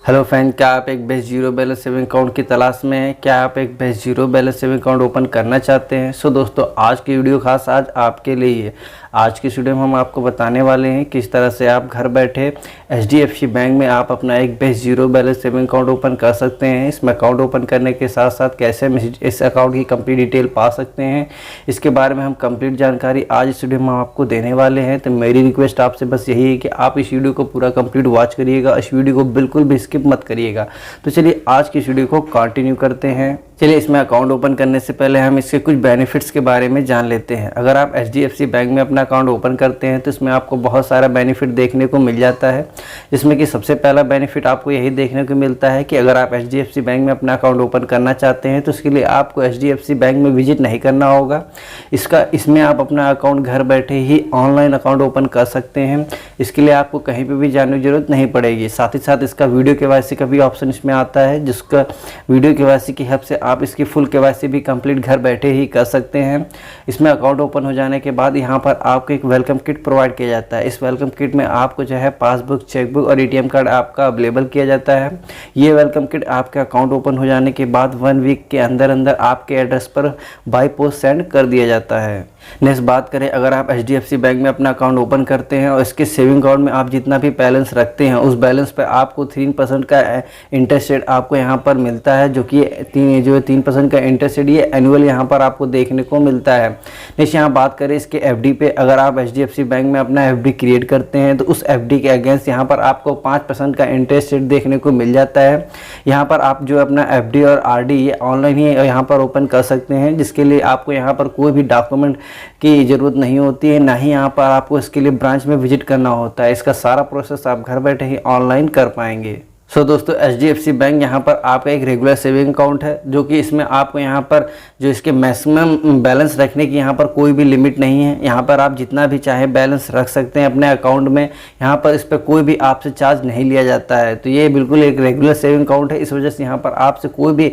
Hello friend, क्या आप एक best zero balance saving account की तलाश में हैं? क्या आप एक best zero balance saving account open करना चाहते हैं? सो दोस्तों, आज की वीडियो खास आज आपके लिए ही है। आज की वीडियो में हम आपको बताने वाले हैं किस तरह से आप घर बैठे HDFC बैंक में आप अपना एक best zero balance saving account open कर सकते हैं। इसमें अकाउंट ओपन करने के साथ साथ कैसे हम इस अकाउंट की कंप्लीट डिटेल पा सकते हैं, इसके बारे में हम कंप्लीट जानकारी आज इस वीडियो में हम आपको देने वाले हैं। तो मेरी रिक्वेस्ट आपसे बस यही है कि आप इस वीडियो को पूरा कंप्लीट वॉच करिएगा, इस वीडियो को बिल्कुल भी स्किप मत करिएगा। तो चलिए आज की वीडियो को कंटिन्यू करते हैं। चलिए, इसमें अकाउंट ओपन करने से पहले हम इसके कुछ बेनिफिट्स के बारे में जान लेते हैं। अगर आप HDFC बैंक में अपना अकाउंट ओपन करते हैं तो इसमें आपको बहुत सारा बेनिफिट देखने को मिल जाता है। जिसमें कि सबसे पहला बेनिफिट आपको यही देखने को मिलता है कि अगर आप HDFC बैंक में अपना अकाउंट ओपन करना चाहते हैं तो उसके लिए आपको HDFC बैंक में विजिट नहीं करना होगा। इसमें आप अपना अकाउंट घर बैठे ही ऑनलाइन अकाउंट ओपन कर सकते हैं। इसके लिए आपको कहीं पर भी जाने की जरूरत नहीं पड़ेगी। साथ ही साथ इसका वीडियो KYC का भी ऑप्शन इसमें आता है, जिसका वीडियो KYC की हेल्प से आप इसकी फुल KYC भी कंप्लीट घर बैठे ही कर सकते हैं। इसमें अकाउंट ओपन हो जाने के बाद यहाँ पर आपको एक वेलकम किट प्रोवाइड किया जाता है। इस वेलकम किट में आपको जो है पासबुक, चेकबुक और ATM कार्ड आपका अवेलेबल किया जाता है। ये वेलकम किट आपका अकाउंट ओपन हो जाने के बाद 1 वीक के अंदर अंदर आपके एड्रेस पर बाय पोस्ट सेंड कर दिया जाता है। नेक्स्ट बात करें, अगर आप HDFC बैंक में अपना अकाउंट ओपन करते हैं और इसके सेविंग अकाउंट में आप जितना भी बैलेंस रखते हैं उस बैलेंस पर आपको 3% का इंटरेस्ट रेट आपको यहाँ पर मिलता है, जो कि 3% का इंटरेस्ट रेट ये एनुअल यहाँ पर आपको देखने को मिलता है। नेक्स्ट यहाँ बात करें इसके FD पे, अगर आप HDFC बैंक में अपना FD क्रिएट करते हैं तो उस FD के अगेंस्ट यहाँ पर आपको 5% का इंटरेस्ट रेट देखने को मिल जाता है। यहाँ पर आप जो अपना FD और RD ये ऑनलाइन ही यहाँ पर ओपन कर सकते हैं, जिसके लिए आपको यहाँ पर कोई भी डॉक्यूमेंट की ज़रूरत नहीं होती है, ना ही यहाँ पर आपको इसके लिए ब्रांच में विजिट करना होता है। इसका सारा प्रोसेस आप घर बैठे ही ऑनलाइन कर पाएंगे। सो दोस्तों, HDFC बैंक यहाँ पर आपका एक रेगुलर सेविंग अकाउंट है, जो कि इसमें आपको यहाँ पर जो इसके मैक्सिमम बैलेंस रखने की यहाँ पर कोई भी लिमिट नहीं है। यहाँ पर आप जितना भी चाहे बैलेंस रख सकते हैं अपने अकाउंट में। यहाँ पर इस पर कोई भी आपसे चार्ज नहीं लिया जाता है। तो ये बिल्कुल एक रेगुलर सेविंग अकाउंट है, इस वजह से यहाँ पर आपसे कोई भी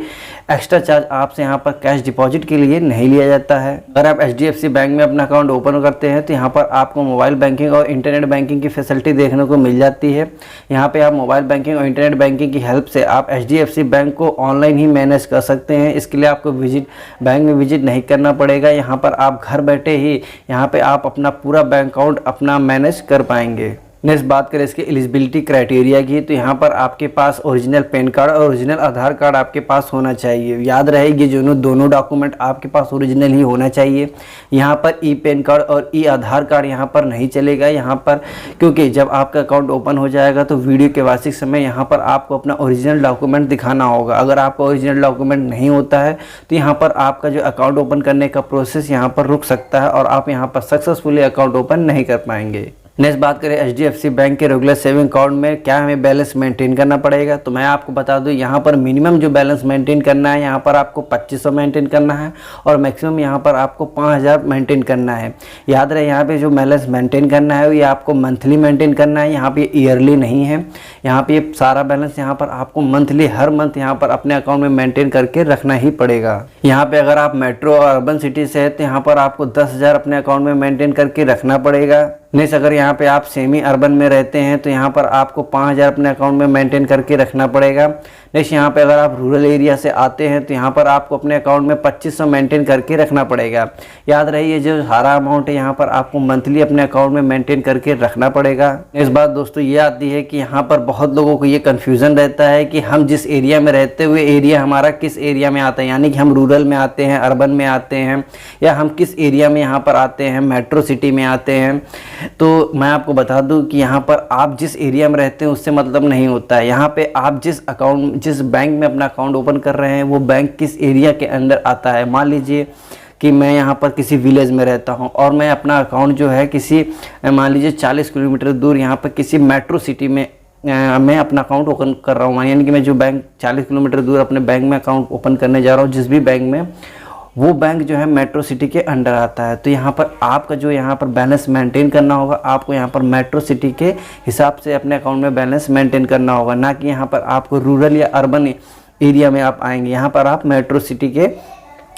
एक्स्ट्रा चार्ज आपसे यहाँ पर कैश डिपॉजिट के लिए नहीं लिया जाता है। अगर आप HDFC बैंक में अपना अकाउंट ओपन करते हैं तो यहाँ पर आपको मोबाइल बैंकिंग और इंटरनेट बैंकिंग की फैसिलिटी देखने को मिल जाती है। यहाँ पे आप मोबाइल बैंकिंग और इंटरनेट बैंकिंग की हेल्प से आप HDFC बैंक को ऑनलाइन ही मैनेज कर सकते हैं। इसके लिए आपको बैंक में विजिट नहीं करना पड़ेगा। यहाँ पर आप घर बैठे ही यहाँ पे आप अपना पूरा बैंक अकाउंट अपना मैनेज कर पाएंगे। नेक्स्ट बात करें इसके एलिजिबिलिटी क्राइटेरिया की, तो यहाँ पर आपके पास ओरिजिनल पैन कार्ड और ओरिजिनल आधार कार्ड आपके पास होना चाहिए। याद रहेगी, दोनों डॉक्यूमेंट आपके पास ओरिजिनल ही होना चाहिए। यहाँ पर पैन कार्ड और आधार कार्ड यहाँ पर नहीं चलेगा। यहाँ पर क्योंकि जब आपका अकाउंट ओपन हो जाएगा तो वीडियो KYC समय यहाँ पर आपको अपना ओरिजिनल डॉक्यूमेंट दिखाना होगा। अगर आपका ओरिजिनल डॉक्यूमेंट नहीं होता है तो यहाँ पर आपका जो अकाउंट ओपन करने का प्रोसेस यहाँ पर रुक सकता है और आप यहाँ पर सक्सेसफुली अकाउंट ओपन नहीं कर पाएंगे। नेक्स्ट बात करें HDFC बैंक के रेगुलर सेविंग अकाउंट में क्या हमें बैलेंस मेंटेन करना पड़ेगा, तो मैं आपको बता दूं यहाँ पर मिनिमम जो बैलेंस मेंटेन करना है यहाँ पर आपको 2500 मेंटेन करना है और मैक्सिमम यहाँ पर आपको 5000 मेंटेन करना है। याद रहे, यहाँ पे जो बैलेंस मेंटेन करना है ये आपको मंथली मेंटेन करना है, यहाँ पे ईयरली नहीं है। यहाँ पे सारा बैलेंस यहाँ पर आपको मंथली हर मंथ यहाँ पर अपने अकाउंट में मेंटेन करके रखना ही पड़ेगा। यहाँ पे अगर आप मेट्रो और अर्बन सिटी से है तो यहाँ पर आपको 10,000 अपने अकाउंट में मेंटेन करके रखना पड़ेगा। नेक्स्ट, अगर यहाँ पे आप सेमी अर्बन में रहते हैं तो यहाँ पर आपको 5000 अपने अकाउंट में मेंटेन करके रखना पड़ेगा। नेक्स्ट, यहाँ पे अगर आप रूरल एरिया से आते हैं तो यहाँ पर आपको अपने अकाउंट में 2500 मेंटेन करके रखना पड़ेगा। याद रहे, ये जो सारा अमाउंट है यहाँ पर आपको मंथली अपने अकाउंट में मेंटेन करके रखना पड़ेगा। इस बात दोस्तों ये आती है कि यहाँ पर बहुत लोगों को ये कन्फ्यूज़न रहता है कि हम जिस एरिया में रहते हुए एरिया हमारा किस एरिया में आता है, यानी कि हम रूरल में आते हैं, अर्बन में आते हैं, या हम किस एरिया में यहाँ पर आते हैं, मेट्रो सिटी में आते हैं। तो मैं आपको बता दूं कि यहाँ पर आप जिस एरिया में रहते हैं उससे मतलब नहीं होता है। यहाँ पे आप जिस बैंक में अपना अकाउंट ओपन कर रहे हैं वो बैंक किस एरिया के अंदर आता है। मान लीजिए कि मैं यहाँ पर किसी विलेज में रहता हूँ और मैं अपना अकाउंट जो है किसी मान लीजिए 40 किलोमीटर दूर यहाँ पर किसी मेट्रो सिटी में मैं अपना अकाउंट ओपन कर रहा हूँ, यानी कि मैं जो बैंक 40 किलोमीटर दूर अपने बैंक में अकाउंट ओपन करने जा रहा हूँ, जिस भी बैंक में, वो बैंक जो है मेट्रो सिटी के अंडर आता है। तो यहाँ पर आपका जो यहाँ पर बैलेंस मेंटेन करना होगा, आपको यहाँ पर मेट्रो सिटी के हिसाब से अपने अकाउंट में बैलेंस मेंटेन करना होगा, ना कि यहाँ पर आपको रूरल या अर्बन एरिया में आप आएंगे। यहाँ पर आप मेट्रो सिटी के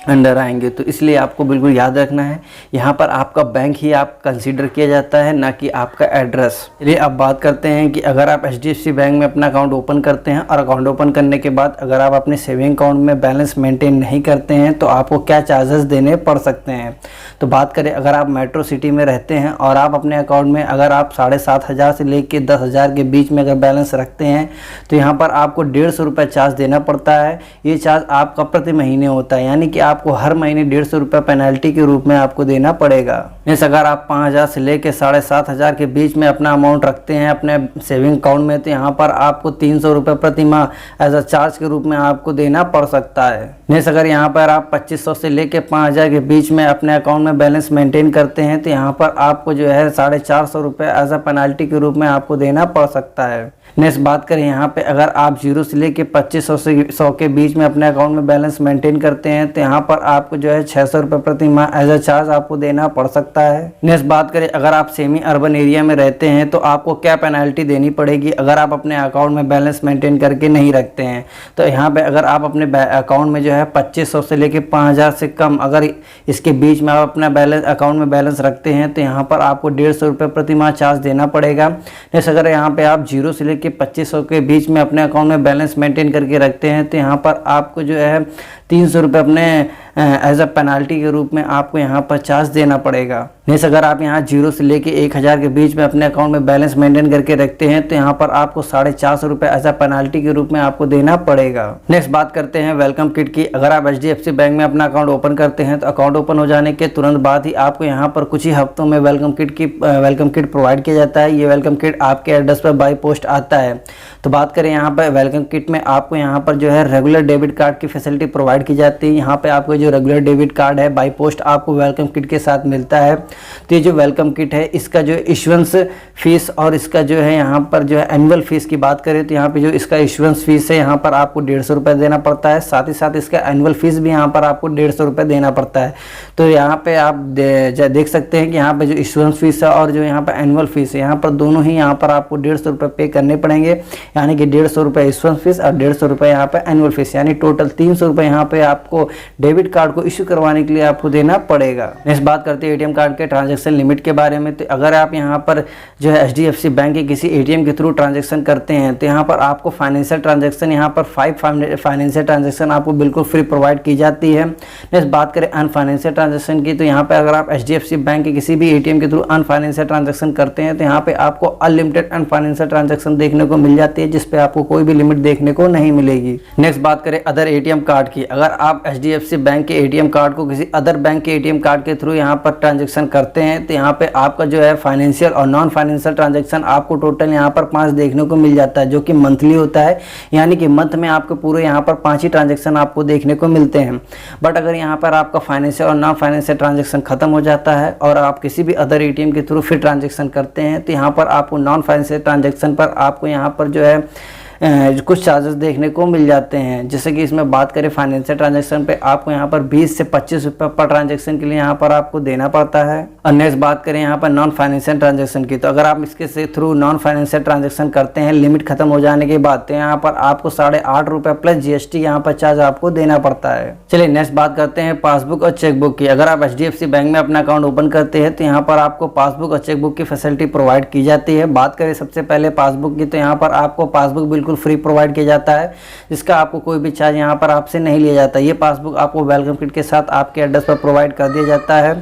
अंडर आएंगे। तो इसलिए आपको बिल्कुल याद रखना है, यहाँ पर आपका बैंक ही आप कंसीडर किया जाता है, ना कि आपका एड्रेस। चलिए अब बात करते हैं कि अगर आप HDFC बैंक में अपना अकाउंट ओपन करते हैं और अकाउंट ओपन करने के बाद अगर आप अपने सेविंग अकाउंट में बैलेंस मेंटेन नहीं करते हैं तो आपको क्या चार्जेस देने पड़ सकते हैं। तो बात करें, अगर आप मेट्रो सिटी में रहते हैं और आप अपने अकाउंट में अगर आप 7,500 से लेकर 10,000 के बीच में अगर बैलेंस रखते हैं तो यहाँ पर आपको 150 रुपये चार्ज देना पड़ता है। ये चार्ज आपका प्रति महीने होता है, यानी कि आपको हर महीने 150 रुपये पेनल्टी के रूप में आपको देना पड़ेगा। जैसे अगर आप 5,000 से लेकर 7,500 के बीच में अपना अमाउंट रखते हैं अपने सेविंग अकाउंट में तो यहाँ पर आपको 300 रुपये प्रति माह एज अ चार्ज के रूप में आपको देना पड़ सकता है। जैसे अगर यहाँ पर आप 2500 से लेकर 5,000 के बीच में अपने अकाउंट में बैलेंस मेंटेन करते हैं तो यहाँ पर आपको जो है 450 रुपये एज अ पेनल्टी के रूप में आपको देना पड़ सकता है। नेक्स्ट बात करें, यहाँ पे अगर आप 0 से लेके 2500 से 100 के बीच में अपने अकाउंट में बैलेंस मेंटेन करते हैं तो यहाँ पर आपको जो है 600 रुपये प्रति माह एज अ चार्ज आपको देना पड़ सकता है। नेक्स्ट बात करें, अगर आप सेमी अर्बन एरिया में रहते हैं तो आपको क्या पेनल्टी देनी पड़ेगी अगर आप अपने अकाउंट में बैलेंस मेंटेन करके नहीं रखते हैं। तो यहाँ पे अगर आप अपने अकाउंट में जो है 2500 से लेके 5,000 से कम अगर इसके बीच में आप अपना बैलेंस अकाउंट में बैलेंस रखते हैं तो यहाँ पर आपको 150 रुपये प्रति माह चार्ज देना पड़ेगा। नेक्स्ट अगर यहाँ पे आप 0 से लेके 2500 के बीच में अपने अकाउंट में बैलेंस मेंटेन करके रखते हैं तो यहाँ पर आपको जो है 300 रुपये अपने एज अ पेनल्टी के रूप में आपको यहाँ पर चार्ज देना पड़ेगा। नेक्स्ट अगर आप यहाँ 0 से लेके 1,000 के बीच में अपने अकाउंट में बैलेंस मेंटेन करके रखते हैं तो यहाँ पर आपको 450 रुपये एज अ पेनल्टी के रूप में आपको देना पड़ेगा। नेक्स्ट बात करते हैं वेलकम किट की। अगर आप HDFC बैंक में अपना अकाउंट ओपन करते हैं तो अकाउंट ओपन हो जाने के तुरंत बाद ही आपको यहाँ पर कुछ ही हफ्तों में वेलकम किट प्रोवाइड किया जाता है। ये वेलकम किट आपके एड्रेस पर बाई पोस्ट आता है। तो बात करें यहाँ पर वेलकम किट में आपको यहाँ पर जो है रेगुलर डेबिट कार्ड की फैसिलिटी प्रोवाइड की जाती है। यहाँ पे आपको जो रेगुलर डेबिट कार्ड है बाई पोस्ट आपको वेलकम किट के साथ मिलता है। तो ये जो वेलकम किट है इसका जो इशुएंस फीस और इसका जो है यहाँ पर जो है एनुअल फीस की बात करें तो यहाँ पे जो इसका इशुएंस फीस है यहाँ पर आपको 150 रुपये देना पड़ता है। साथ ही साथ इसका एनुअल फीस भी यहाँ पर आपको 150 रुपये देना पड़ता है। तो यहाँ पे आप देख सकते हैं कि यहाँ पे जो इशुएंस फीस है और जो यहाँ पर एनुअल फीस है यहाँ पर दोनों ही यहाँ पर आपको 150 रुपये पे करने पड़ेंगे, यानी कि 150 रुपये इशुएंस फीस और 150 रुपये यहाँ पे एनुअल फीस, यानी टोटल 300 रुपये यहाँ पे आपको डेबिट कार्ड को इश्यू करवाने के लिए आपको देना पड़ेगा। नेक्स्ट बात करते हैं ATM कार्ड के ट्रांजैक्शन लिमिट के बारे में। तो अगर आप यहाँ पर जो है HDFC बैंक के किसी ATM के थ्रू ट्रांजैक्शन करते हैं तो यहाँ पर आपको फाइनेंशियल ट्रांजैक्शन यहाँ पर 5 फाइनेंशियल ट्रांजैक्शन आपको बिल्कुल फ्री प्रोवाइड की जाती है। नेक्स्ट बात करें अनफाइनेंशियल ट्रांजैक्शन की, तो यहाँ पर अगर आप HDFC बैंक के किसी भी ATM के थ्रू अनफाइनेंशियल ट्रांजैक्शन करते हैं तो यहाँ पे आपको अनलिमिटेड अनफाइनेंशियल ट्रांजैक्शन देखने को मिल जाती है, जिसपे आपको कोई भी लिमिट देखने को नहीं मिलेगी। नेक्स्ट बात करें अदर ATM कार्ड की। अगर आप HDFC बैंक के ATM कार्ड को किसी अदर बैंक के ATM कार्ड के थ्रू यहाँ पर ट्रांजैक्शन करते हैं तो यहाँ पे आपका जो है फाइनेंशियल और नॉन फाइनेंशियल ट्रांजैक्शन आपको टोटल यहाँ पर 5 देखने को मिल जाता है, जो कि मंथली होता है, यानी कि मंथ में आपको पूरे यहाँ पर 5 ही ट्रांजैक्शन आपको देखने को मिलते हैं। बट अगर यहाँ पर आपका फाइनेंशियल और नॉन फाइनेंशियल ट्रांजैक्शन खत्म हो जाता है और आप किसी भी अदर ATM के थ्रू फिर ट्रांजैक्शन करते हैं तो यहाँ पर आपको नॉन फाइनेंशियल ट्रांजैक्शन पर आपको यहाँ पर जो है कुछ चार्जेस देखने को मिल जाते हैं। जैसे कि इसमें बात करें फाइनेंशियल ट्रांजैक्शन पे आपको यहाँ पर 20 से 25 रुपये पर ट्रांजैक्शन के लिए यहाँ पर आपको देना पड़ता है। और नेक्स्ट बात करें यहाँ पर नॉन फाइनेंशियल ट्रांजैक्शन की, तो अगर आप इसके से थ्रू नॉन फाइनेंशियल ट्रांजैक्शन करते हैं लिमिट खत्म हो जाने के बाद तो यहाँ पर आपको 8.5 रुपये प्लस GST यहाँ पर चार्ज आपको देना पड़ता है। चलिए नेक्स्ट बात करते हैं पासबुक और चेकबुक की। अगर आप HDFC बैंक में अपना अकाउंट ओपन करते हैं तो यहाँ पर आपको पासबुक और चेकबुक की फैसिलिटी प्रोवाइड की जाती है। बात करें सबसे पहले पासबुक की, तो यहाँ पर आपको पासबुक बिल्कुल फ्री प्रोवाइड किया जाता है, जिसका आपको कोई भी चार्ज यहाँ पर आपसे नहीं लिया जाता। ये पासबुक आपको वेलकम किट के साथ आपके एड्रेस पर प्रोवाइड कर दिया जाता है।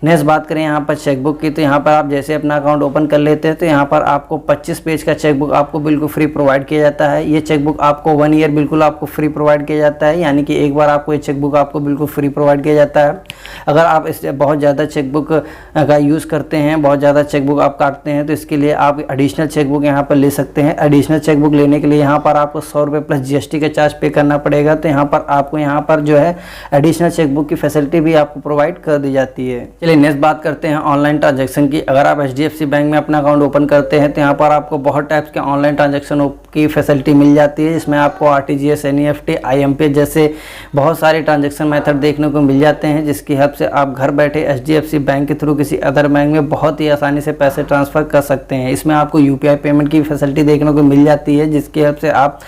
नेक्स्ट बात करें यहाँ पर चेकबुक की, तो यहाँ पर आप जैसे अपना अकाउंट ओपन कर लेते हैं तो यहाँ पर आपको 25 पेज का चेकबुक आपको बिल्कुल फ्री प्रोवाइड किया जाता है। ये चेकबुक आपको 1 ईयर बिल्कुल आपको फ्री प्रोवाइड किया जाता है, यानी कि एक बार आपको ये चेकबुक आपको बिल्कुल फ्री प्रोवाइड किया जाता है। अगर आप इससे बहुत ज़्यादा चेकबुक का यूज़ करते हैं, बहुत ज़्यादा चेकबुक आप काटते हैं, तो इसके लिए आप एडिशनल चेकबुक यहाँ पर ले सकते हैं। एडिशनल चेकबुक लेने के लिए यहाँ पर आपको 100 रुपये प्लस GST का चार्ज पे करना पड़ेगा। तो यहाँ पर आपको यहाँ पर जो है एडिशनल चेकबुक की फैसिलिटी भी आपको प्रोवाइड कर दी जाती है। चलिए नेक्स्ट बात करते हैं ऑनलाइन ट्रांजैक्शन की। अगर आप HDFC बैंक में अपना अकाउंट ओपन करते हैं तो यहाँ पर आपको बहुत टाइप्स के ऑनलाइन ट्रांजैक्शन की फैसिलिटी मिल जाती है, जिसमें आपको RTGS, NEFT, IMPS जैसे बहुत सारे ट्रांजैक्शन मेथड देखने को मिल जाते हैं, जिसकी हेल्प से आप घर बैठे HDFC बैंक के थ्रू किसी अदर बैंक में बहुत ही आसानी से पैसे ट्रांसफ़र कर सकते हैं। इसमें आपको UPI पेमेंट की फैसिलिटी देखने को मिल जाती है, जिसकी हेल्प से आप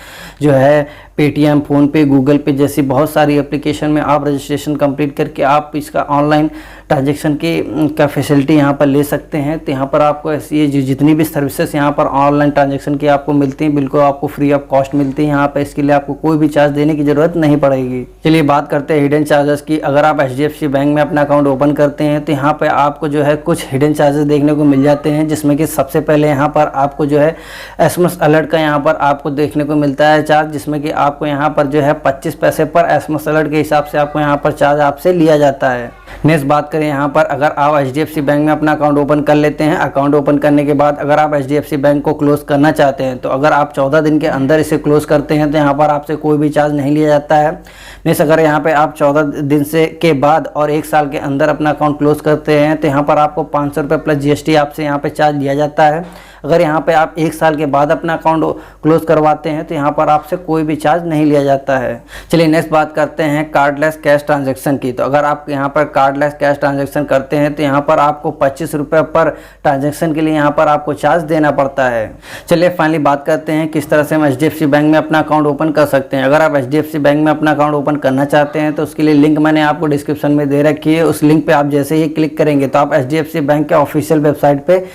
जो है पेटीएम, फ़ोनपे, गूगल पे जैसी बहुत सारी एप्लीकेशन में आप रजिस्ट्रेशन कंप्लीट करके आप इसका ऑनलाइन ट्रांजैक्शन का फैसिलिटी यहाँ पर ले सकते हैं। तो यहाँ पर आपको ऐसी ये जितनी भी सर्विसेज यहाँ पर ऑनलाइन ट्रांजैक्शन की आपको मिलती हैं, बिल्कुल आपको फ्री ऑफ कॉस्ट मिलती है। यहाँ पर इसके लिए आपको कोई भी चार्ज देने की ज़रूरत नहीं पड़ेगी। चलिए बात करते हैं हिडन चार्जेस की। अगर आप HDFC बैंक में अपना अकाउंट ओपन करते हैं तो यहाँ पर आपको जो है कुछ हिडन चार्जेस देखने को मिल जाते हैं, जिसमें कि सबसे पहले यहाँ पर आपको जो है SMS अलर्ट का यहाँ पर आपको देखने को मिलता है चार्ज, जिसमें कि आपको यहाँ पर जो है 25 पैसे पर SMS अलर्ट के हिसाब से आपको यहाँ पर चार्ज आपसे लिया जाता है। नेक्स्ट बात करें यहाँ पर, अगर आप HDFC बैंक में अपना अकाउंट ओपन कर लेते हैं, अकाउंट ओपन करने के बाद अगर आप HDFC बैंक को क्लोज़ करना चाहते हैं, तो अगर आप 14 दिन के अंदर इसे क्लोज़ करते हैं तो यहाँ पर आपसे कोई भी चार्ज नहीं लिया जाता है। नेक्स्ट अगर यहाँ पे आप 14 दिन से के बाद और 1 साल के अंदर अपना अकाउंट क्लोज़ करते हैं तो यहाँ पर आपको 500 रुपये प्लस GST आपसे यहाँ पर चार्ज लिया जाता है। अगर यहाँ पे आप 1 साल के बाद अपना अकाउंट क्लोज करवाते हैं तो यहाँ पर आपसे कोई भी चार्ज नहीं लिया जाता है। चलिए नेक्स्ट बात करते हैं कार्डलेस कैश ट्रांजैक्शन की। तो अगर आप यहाँ पर कार्डलेस कैश ट्रांजैक्शन करते हैं तो यहाँ पर आपको 25 रुपये पर ट्रांजैक्शन के लिए यहाँ पर आपको चार्ज देना पड़ता है। चलिए फाइनली बात करते हैं किस तरह से हम HDFC बैंक में अपना अकाउंट ओपन कर सकते हैं। अगर आप HDFC बैंक में अपना अकाउंट ओपन करना चाहते हैं तो उसके लिए लिंक मैंने आपको डिस्क्रिप्शन में दे रखी है। उस लिंक पर आप जैसे ही क्लिक करेंगे तो आप HDFC बैंक के ऑफिशियल वेबसाइट पर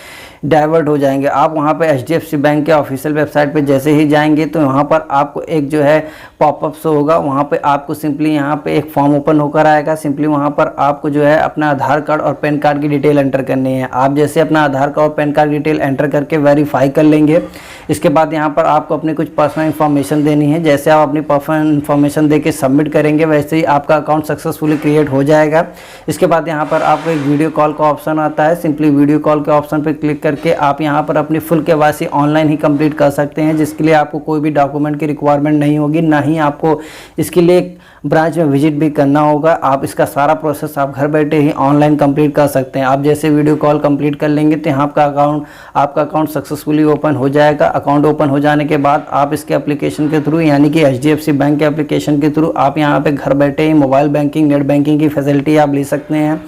डाइवर्ट हो जाएंगे। आप वहाँ पे HDFC बैंक के ऑफिशियल वेबसाइट पे जैसे ही जाएंगे तो वहाँ पर आपको एक जो है पॉपअप शो होगा। वहाँ पे आपको सिंपली यहाँ पे एक फॉर्म ओपन होकर आएगा। सिंपली वहाँ पर आपको जो है अपना आधार कार्ड और पैन कार्ड की डिटेल एंटर करनी है। आप जैसे अपना आधार कार्ड और पैन कार्ड की डिटेल एंटर करके वेरीफाई कर लेंगे, इसके बाद यहाँ पर आपको अपनी कुछ पर्सनल इन्फॉर्मेशन देनी है। जैसे आप अपनी पर्सनल इन्फॉर्मेशन दे के सबमिट करेंगे वैसे ही आपका अकाउंट सक्सेसफुली क्रिएट हो जाएगा। इसके बाद यहाँ पर आपको एक वीडियो कॉल का ऑप्शन आता है। सिंपली वीडियो कॉल के ऑप्शन पर क्लिक करके आप यहाँ पर अपनी फुल KYC ऑनलाइन ही कंप्लीट कर सकते हैं, जिसके लिए आपको कोई भी डॉक्यूमेंट की रिक्वायरमेंट नहीं होगी, ना ही आपको इसके लिए ब्रांच में विजिट भी करना होगा। आप इसका सारा प्रोसेस आप घर बैठे ही ऑनलाइन कंप्लीट कर सकते हैं। आप जैसे वीडियो कॉल कंप्लीट कर लेंगे तो यहाँ आपका अकाउंट सक्सेसफुली ओपन हो जाएगा। अकाउंट ओपन हो जाने के बाद आप इसके एप्लीकेशन के थ्रू यानी कि HDFC बैंक के एप्लीकेशन के थ्रू आप यहाँ पे घर बैठे ही मोबाइल बैंकिंग, नेट बैंकिंग की फैसिलिटी आप ले सकते हैं।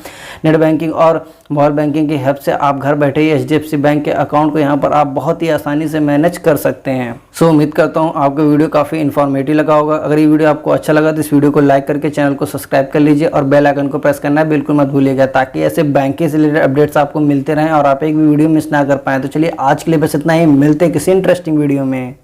नेट बैंकिंग और मोबाइल बैंकिंग की हेल्प से आप घर बैठे ही HDFC बैंक के अकाउंट को यहाँ पर आप बहुत ही आसानी से मैनेज कर सकते हैं। सो उम्मीद करता हूँ आपको वीडियो काफ़ी इन्फॉर्मेटिव लगा होगा। अगर ये वीडियो आपको अच्छा लगा तो इस वीडियो को लाइक करके चैनल को सब्सक्राइब कर लीजिए और बेल आइकन को प्रेस करना बिल्कुल मत भूलिएगा, ताकि ऐसे बैंकिंग से रिलेटेड अपडेट्स आपको मिलते रहें और आप एक भी वीडियो मिस ना कर पाएँ। तो चलिए आज के लिए बस इतना ही, मिलते हैं किसी इंटरेस्टिंग वीडियो में।